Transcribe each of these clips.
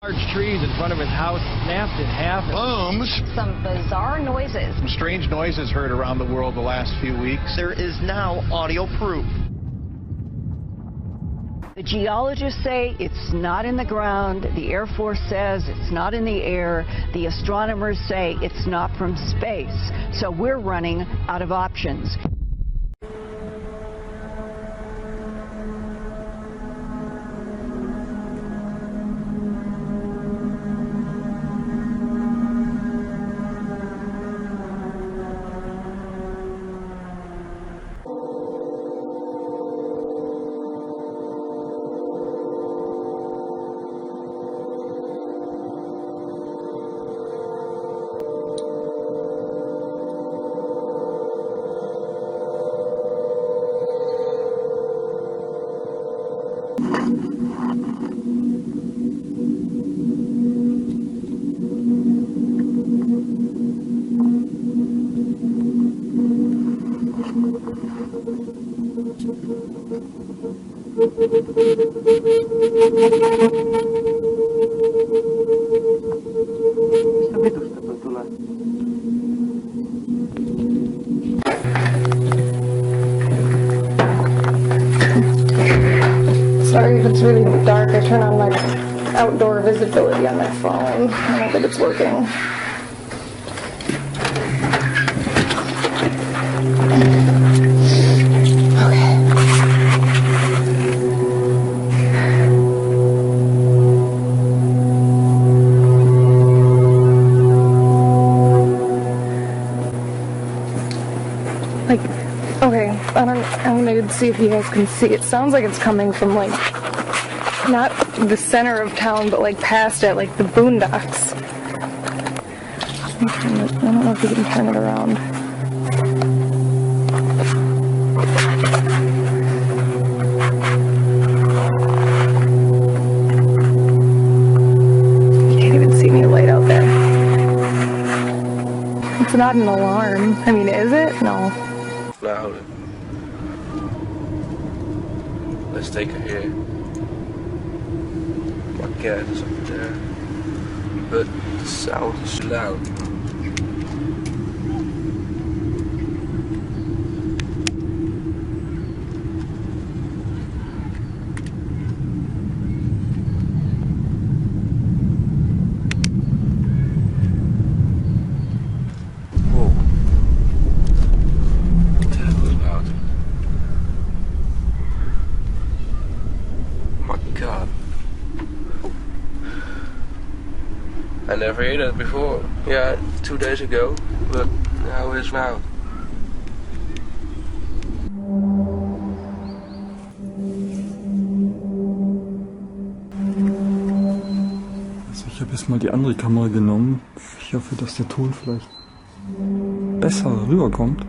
Large trees in front of his house snapped in half. Booms. Some bizarre noises. Some strange noises heard around the world the last few weeks. There is now audio proof. The geologists say it's not in the ground. The Air Force says it's not in the air. The astronomers say it's not from space. So we're running out of options. Sorry if it's really dark. I turn on my outdoor visibility on my phone. I don't think it's working. I'm gonna see if you guys can see. It sounds like it's coming from, like, not the center of town, but like past it, like the boondocks. I don't know if you can turn it around. You can't even see any light out there. It's not an alarm. I mean, is it? No. Loud. Let's take her here. My cat is up there. But the sound is loud. I never heard that before. Yeah, 2 days ago, but how is now? Also ich habe jetzt mal die andere Kamera genommen. Ich hoffe, dass der Ton vielleicht besser rüberkommt.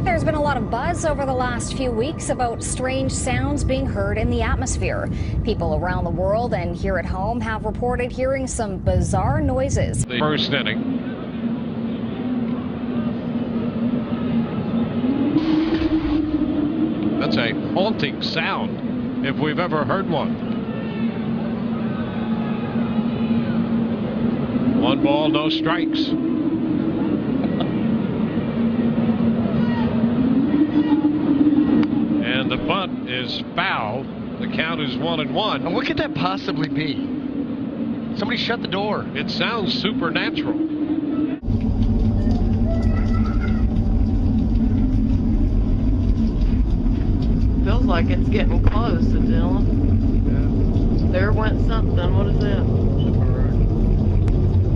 There's been a lot of buzz over the last few weeks about strange sounds being heard in the atmosphere. People around the world and here at home have reported hearing some bizarre noises. The first inning. That's a haunting sound, if we've ever heard one. 1 ball, no strikes. The bunt is foul. The count is 1-1. And what could that possibly be? Somebody shut the door. It sounds supernatural. Feels like it's getting close, Dylan. Yeah. There went something. What is that?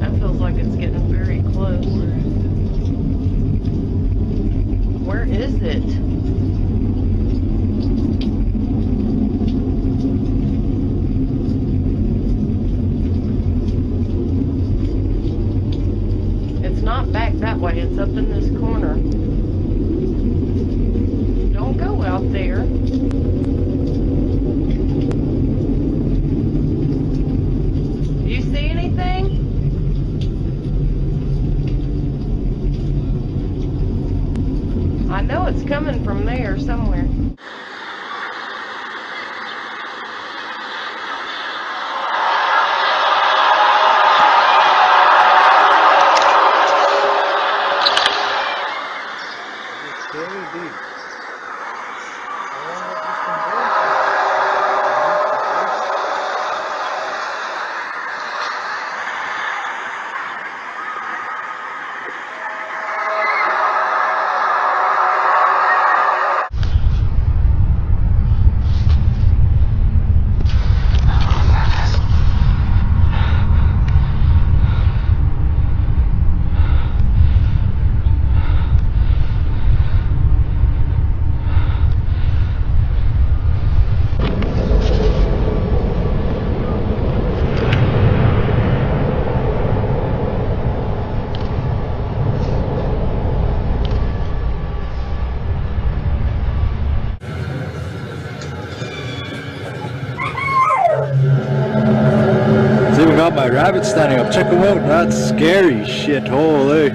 That feels like it's getting very close. Where is it? It's not back that way, it's up in this corner. Don't go out there. Do you see anything? I know it's coming from there somewhere. It's even got my rabbit standing up. Check them out. That's scary shit. Holy.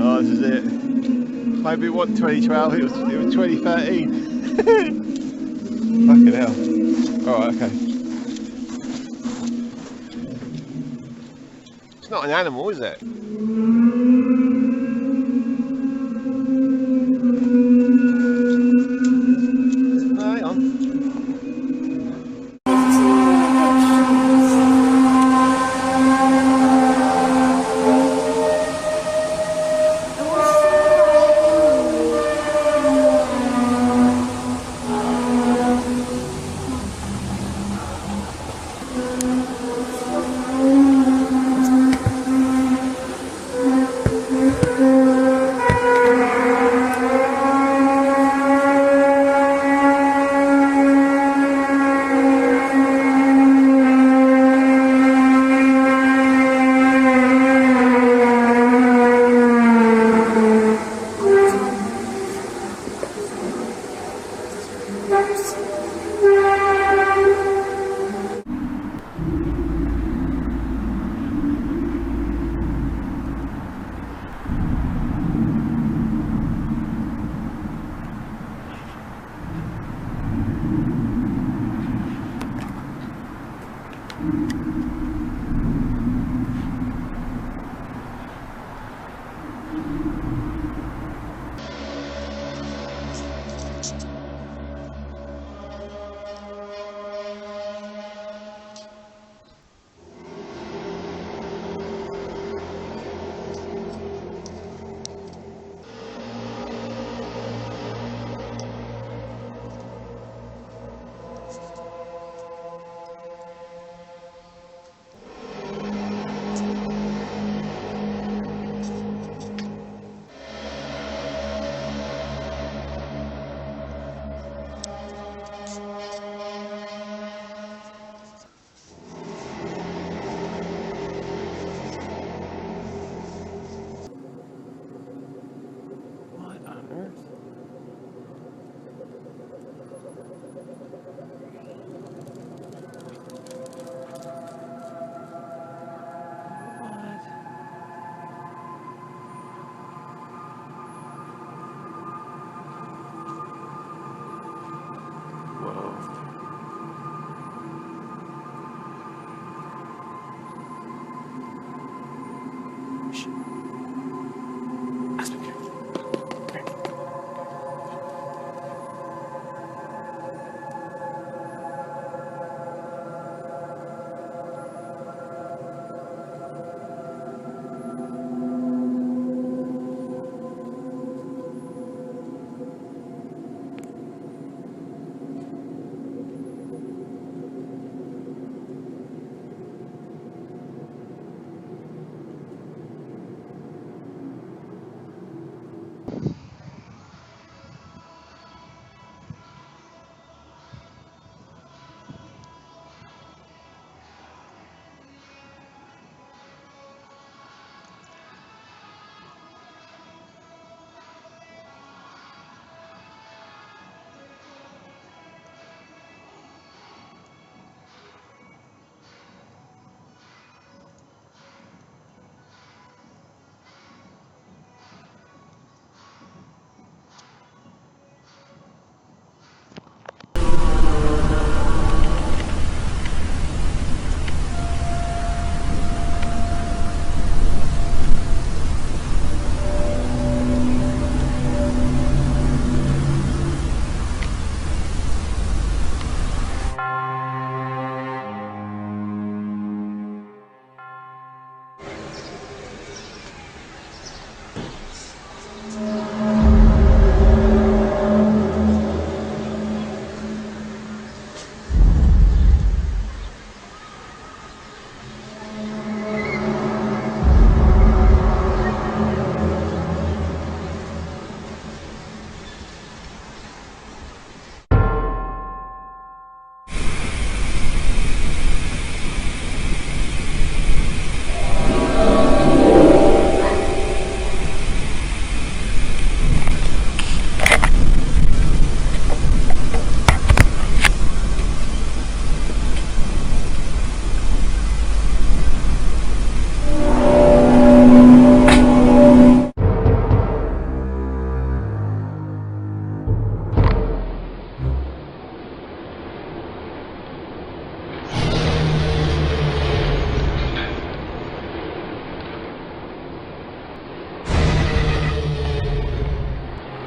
Oh, this is it. Maybe it wasn't 2012, it was 2013. Fucking hell. Alright, okay. It's not an animal, is it? No, hang on.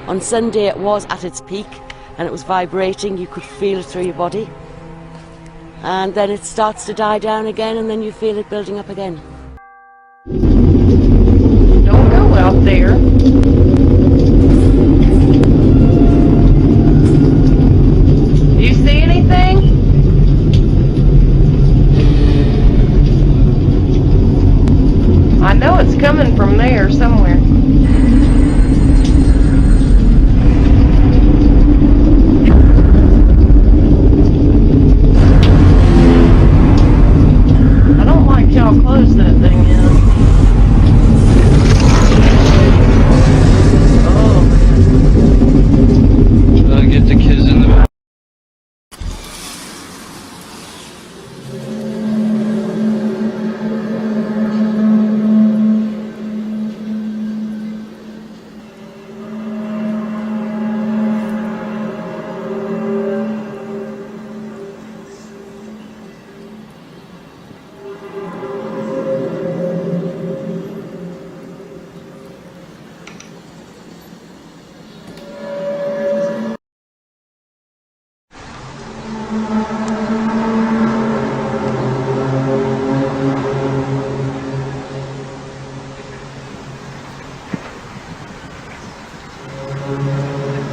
On Sunday it was at its peak and it was vibrating, you could feel it through your body. And then it starts to die down again and then you feel it building up again. Don't go out there. Do you see anything? I know it's coming from there somewhere. I don't like how close that thing is. Oh. Get the kids in the back.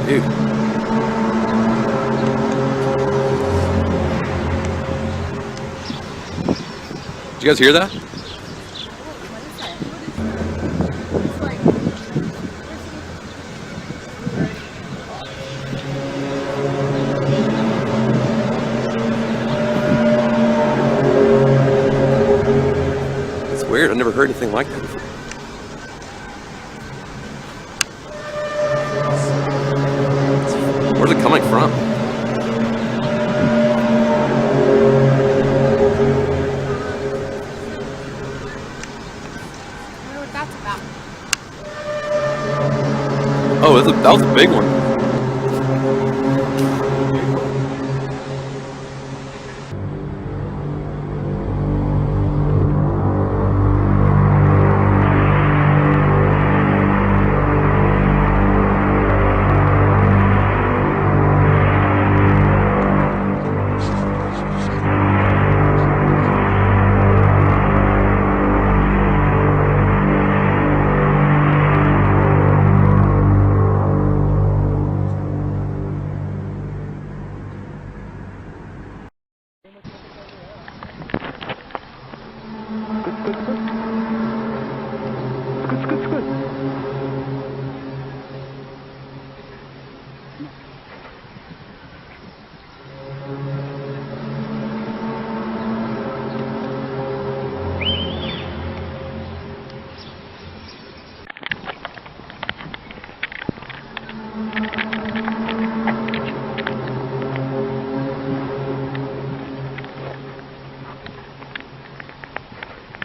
Dude. Did you guys hear that? It's weird. I've never heard anything like that before. Where's it coming from? Oh, that was a big one.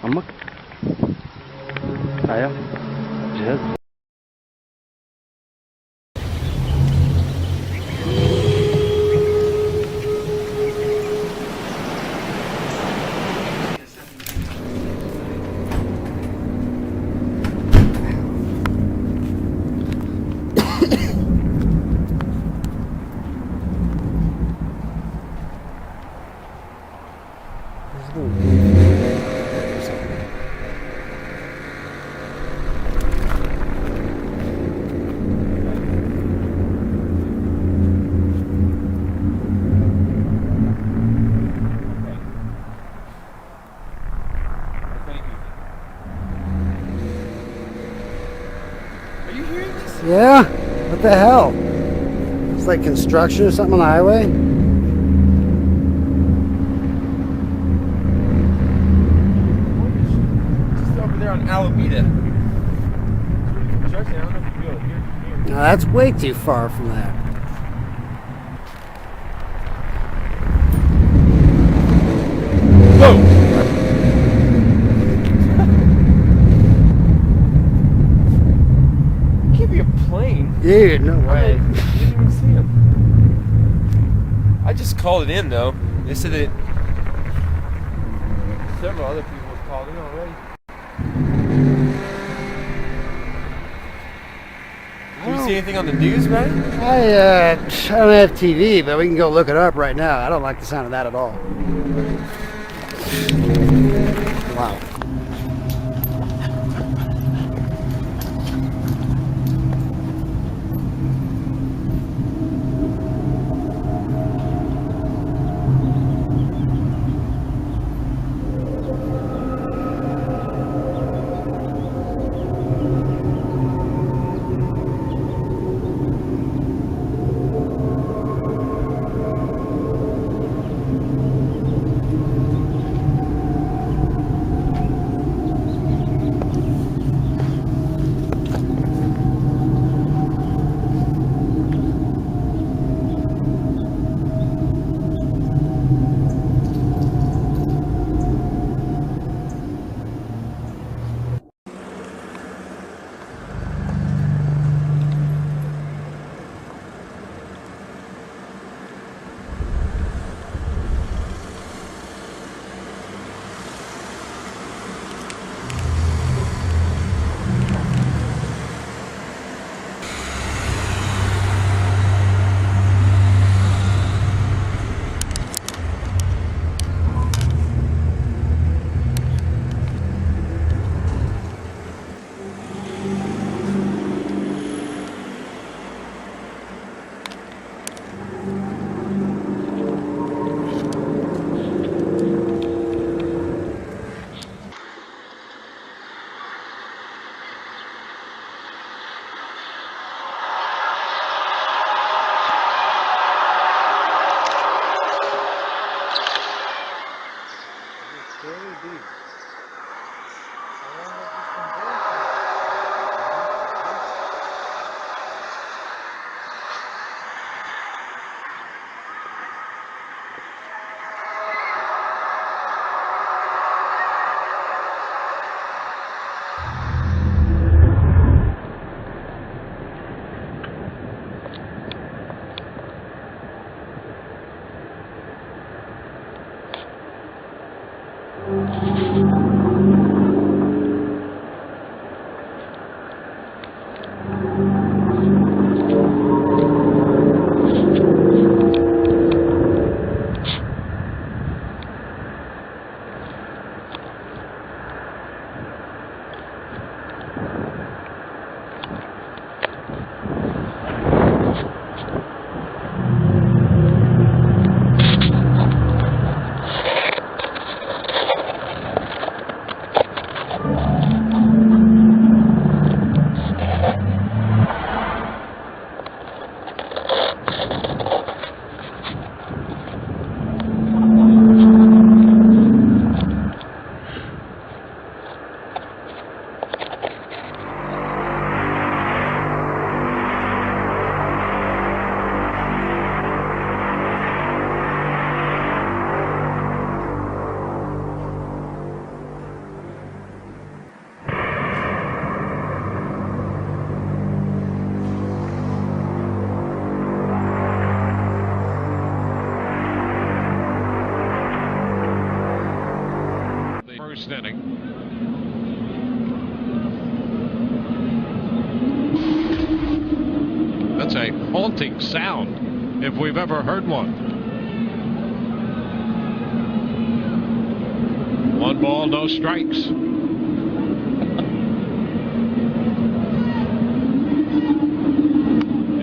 عمك ايوه جهاز Yeah? What the hell? It's like construction or something on the highway? Just over there on Alameda. No, that's way too far from that. Whoa! Dude, no way. I didn't even see him. I just called it in though. They said that several other people have called in already. Did you see see anything on the news, buddy? I don't have TV, but we can go look it up right now. I don't like the sound of that at all. Wow. First inning. That's a haunting sound, if we've ever heard one. 1 ball, no strikes.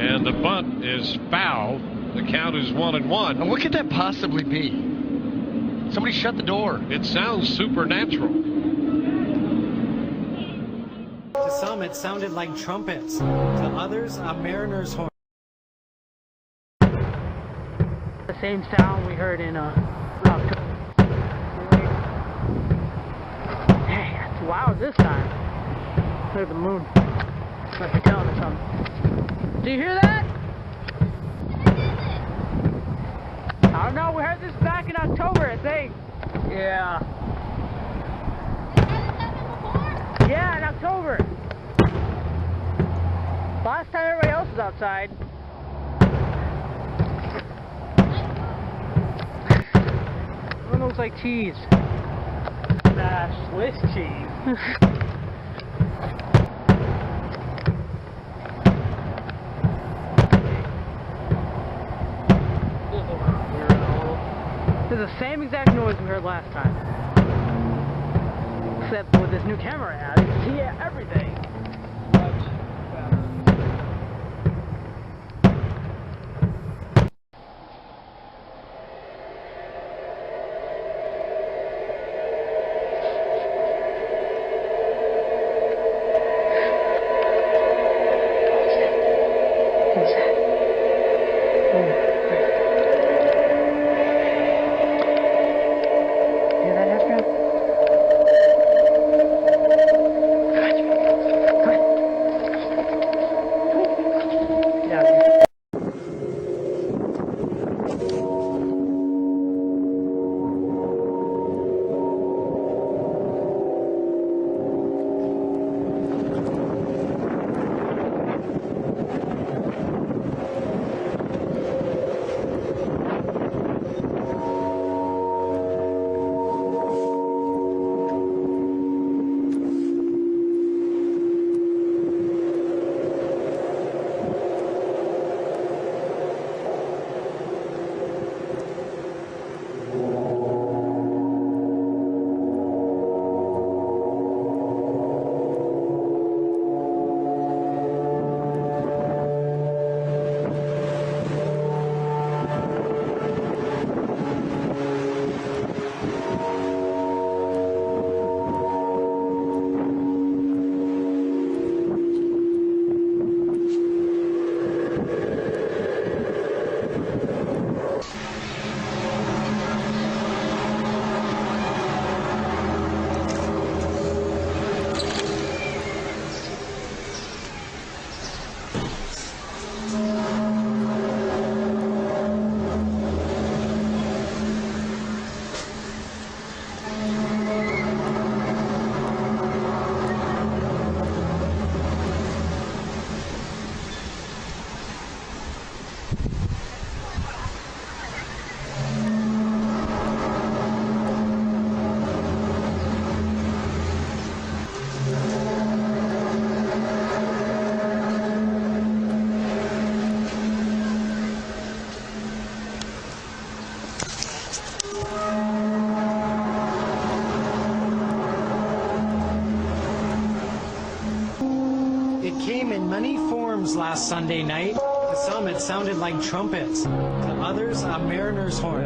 And the bunt is foul. The count is 1-1. And what could that possibly be? Somebody shut the door. It sounds supernatural. To some, it sounded like trumpets. To others, a mariner's horn. The same sound we heard in October. Dang, it's loud this time. Look at the moon. Must be telling us something. Do you hear that? I don't know, we heard this back in October, I think. Yeah. Yeah, in October. Last time everybody else was outside. It looks like cheese. Nah, Swiss cheese. the same exact noise we heard last time. Except with this new camera I have, you can see everything. It came in many forms last Sunday night. To some, it sounded like trumpets. To others, a mariner's horn.